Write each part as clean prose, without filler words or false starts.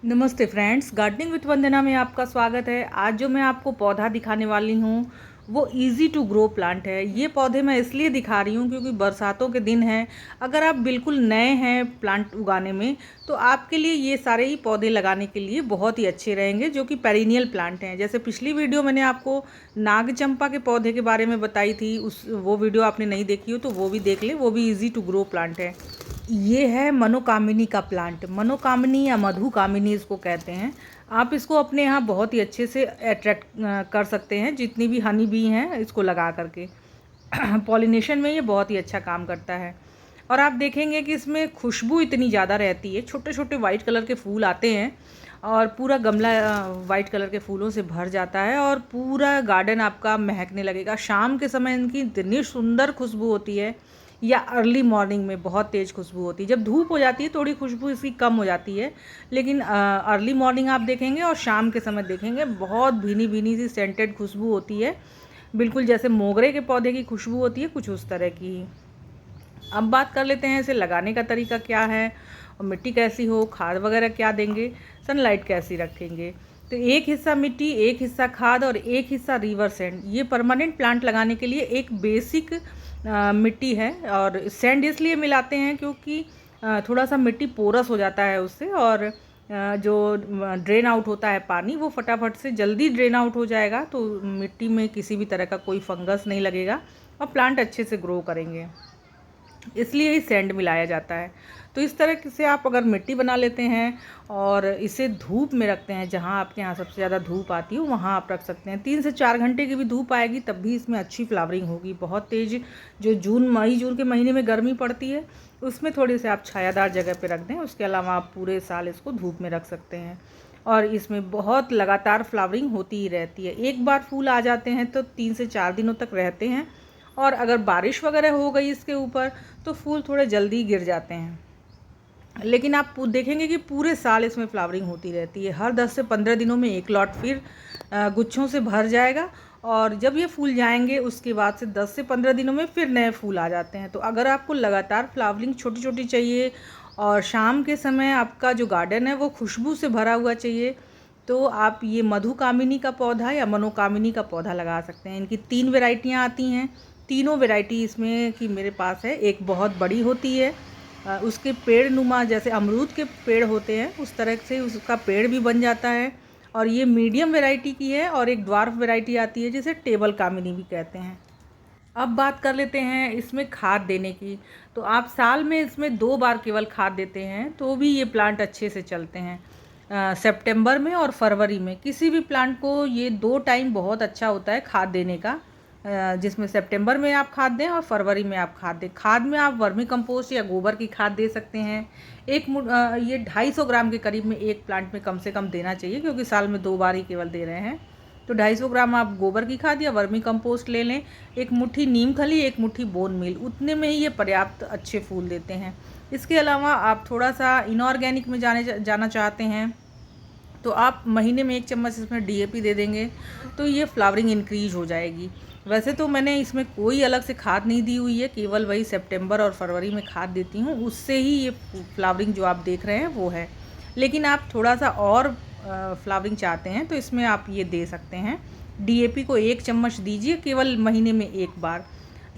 नमस्ते friends, gardening with वंदना में आपका स्वागत है। आज जो मैं आपको पौधा दिखाने वाली हूँ वो इजी टू ग्रो प्लांट है। ये पौधे मैं इसलिए दिखा रही हूँ क्योंकि बरसातों के दिन हैं। अगर आप बिल्कुल नए हैं प्लांट उगाने में तो आपके लिए ये सारे ही पौधे लगाने के लिए बहुत ही अच्छे रहेंगे, जो कि पेरिनियल प्लांट हैं। जैसे पिछली वीडियो मैंने आपको नाग चंपा के पौधे के बारे में बताई थी, वो वीडियो आपने नहीं देखी हो तो वो भी देख ले, वो भी ईजी टू ग्रो प्लांट है। ये है मनोकामिनी का प्लांट। मनोकामिनी या मधुकामिनी इसको कहते हैं। आप इसको अपने यहाँ बहुत ही अच्छे से अट्रैक्ट कर सकते हैं, जितनी भी हनी बी हैं इसको लगा करके। पॉलिनेशन में ये बहुत ही अच्छा काम करता है। और आप देखेंगे कि इसमें खुशबू इतनी ज़्यादा रहती है। छोटे छोटे वाइट कलर के फूल आते हैं और पूरा गमला वाइट कलर के फूलों से भर जाता है और पूरा गार्डन आपका महकने लगेगा। शाम के समय इनकी इतनी सुंदर खुशबू होती है, या अर्ली मॉर्निंग में बहुत तेज़ खुशबू होती है। जब धूप हो जाती है थोड़ी खुशबू इसकी कम हो जाती है, लेकिन अर्ली मॉर्निंग आप देखेंगे और शाम के समय देखेंगे बहुत भीनी भीनी सी सेंटेड खुशबू होती है, बिल्कुल जैसे मोगरे के पौधे की खुशबू होती है, कुछ उस तरह की। अब बात कर लेते हैं इसे लगाने का तरीका क्या है और मिट्टी कैसी हो, खाद वगैरह क्या देंगे, सनलाइट कैसी रखेंगे। तो एक हिस्सा मिट्टी, एक हिस्सा खाद और एक हिस्सा रिवर सैंड, ये परमानेंट प्लांट लगाने के लिए एक बेसिक मिट्टी है। और सैंड इसलिए मिलाते हैं क्योंकि थोड़ा सा मिट्टी पोरस हो जाता है उससे, और जो ड्रेन आउट होता है पानी वो फटाफट से जल्दी ड्रेन आउट हो जाएगा, तो मिट्टी में किसी भी तरह का कोई फंगस नहीं लगेगा और प्लांट अच्छे से ग्रो करेंगे, इसलिए ही सैंड मिलाया जाता है। तो इस तरह से आप अगर मिट्टी बना लेते हैं और इसे धूप में रखते हैं, जहाँ आपके यहाँ सबसे ज़्यादा धूप आती है वहाँ आप रख सकते हैं। 3 से 4 घंटे की भी धूप आएगी तब भी इसमें अच्छी फ्लावरिंग होगी। बहुत तेज़ जो मई जून के महीने में गर्मी पड़ती है उसमें थोड़ी से आप छायादार जगह पर रख दें। उसके अलावा आप पूरे साल इसको धूप में रख सकते हैं और इसमें बहुत लगातार फ्लावरिंग होती ही रहती है। एक बार फूल आ जाते हैं तो 3 से 4 दिनों तक रहते हैं, और अगर बारिश वगैरह हो गई इसके ऊपर तो फूल थोड़े जल्दी गिर जाते हैं। लेकिन आप देखेंगे कि पूरे साल इसमें फ्लावरिंग होती रहती है। हर 10 से 15 दिनों में एक लॉट फिर गुच्छों से भर जाएगा, और जब ये फूल जाएंगे उसके बाद से 10 से 15 दिनों में फिर नए फूल आ जाते हैं। तो अगर आपको लगातार फ्लावरिंग छोटी छोटी चाहिए और शाम के समय आपका जो गार्डन है वो खुशबू से भरा हुआ चाहिए, तो आप ये मधुकामिनी का पौधा या मनोकामिनी का पौधा लगा सकते हैं। इनकी 3 वेराइटियाँ आती हैं। तीनों वेराइटी इसमें की मेरे पास है। एक बहुत बड़ी होती है, उसके पेड़ नुमा जैसे अमरूद के पेड़ होते हैं उस तरह से उसका पेड़ भी बन जाता है। और ये मीडियम वैरायटी की है, और एक ड्वार्फ वैरायटी आती है जिसे टेबल कामिनी भी कहते हैं। अब बात कर लेते हैं इसमें खाद देने की। तो आप साल में इसमें 2 बार केवल खाद देते हैं तो भी ये प्लांट अच्छे से चलते हैं। सितंबर में और फरवरी में किसी भी प्लांट को ये 2 टाइम बहुत अच्छा होता है खाद देने का, जिसमें सितंबर में आप खाद दें और फरवरी में आप खाद दें। खाद में आप वर्मी कंपोस्ट या गोबर की खाद दे सकते हैं। ये 250 ग्राम के करीब में एक प्लांट में कम से कम देना चाहिए, क्योंकि साल में 2 बार ही केवल दे रहे हैं। तो 250 ग्राम आप गोबर की खाद या वर्मी कंपोस्ट ले लें। एक मुट्ठी नीम खली, एक मुट्ठी बोन मील, उतने में ही ये पर्याप्त अच्छे फूल देते हैं। इसके अलावा आप थोड़ा सा इनऑर्गेनिक में जाना चाहते हैं तो आप महीने में 1 चम्मच इसमें डीएपी दे देंगे तो ये फ्लावरिंग इंक्रीज हो जाएगी। वैसे तो मैंने इसमें कोई अलग से खाद नहीं दी हुई है, केवल वही सितंबर और फरवरी में खाद देती हूँ, उससे ही ये फ्लावरिंग जो आप देख रहे हैं वो है। लेकिन आप थोड़ा सा और फ्लावरिंग चाहते हैं तो इसमें आप ये दे सकते हैं। डीएपी को 1 चम्मच दीजिए केवल महीने में 1 बार,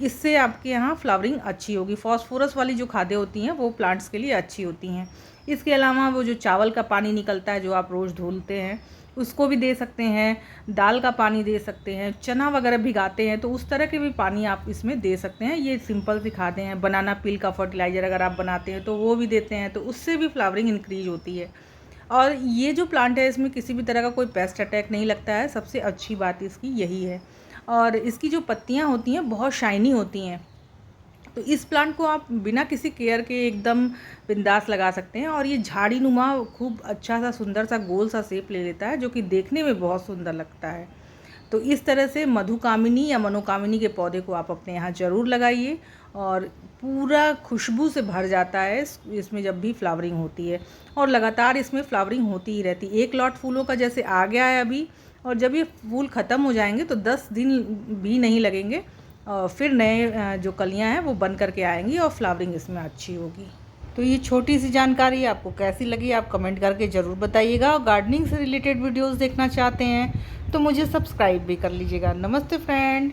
इससे आपके यहाँ फ्लावरिंग अच्छी होगी। फॉस्फोरस वाली जो खादें होती हैं वो प्लांट्स के लिए अच्छी होती हैं। इसके अलावा वो जो चावल का पानी निकलता है जो आप रोज़ धुलते हैं उसको भी दे सकते हैं। दाल का पानी दे सकते हैं, चना वगैरह भिगाते हैं तो उस तरह के भी पानी आप इसमें दे सकते हैं। ये सिंपल सी खादें हैं। बनाना पील का फर्टिलाइज़र अगर आप बनाते हैं तो वो भी देते हैं, तो उससे भी फ्लावरिंग इंक्रीज होती है। और ये जो प्लांट है इसमें किसी भी तरह का कोई पेस्ट अटैक नहीं लगता है, सबसे अच्छी बात इसकी यही है। और इसकी जो पत्तियाँ होती हैं बहुत शाइनी होती हैं, तो इस प्लांट को आप बिना किसी केयर के एकदम बिंदास लगा सकते हैं। और ये झाड़ी नुमा खूब अच्छा सा सुंदर सा गोल सा शेप ले लेता है, जो कि देखने में बहुत सुंदर लगता है। तो इस तरह से मधुकामिनी या मनोकामिनी के पौधे को आप अपने यहाँ ज़रूर लगाइए, और पूरा खुशबू से भर जाता है इसमें जब भी फ्लावरिंग होती है, और लगातार इसमें फ्लावरिंग होती ही रहती है। 1 लॉट फूलों का जैसे आ गया है अभी, और जब ये फूल ख़त्म हो जाएंगे तो 10 दिन भी नहीं लगेंगे, और फिर नए जो कलियां हैं वो बन करके आएंगी और फ्लावरिंग इसमें अच्छी होगी। तो ये छोटी सी जानकारी आपको कैसी लगी आप कमेंट करके ज़रूर बताइएगा, और गार्डनिंग से रिलेटेड वीडियोस देखना चाहते हैं तो मुझे सब्सक्राइब भी कर लीजिएगा। नमस्ते फ्रेंड।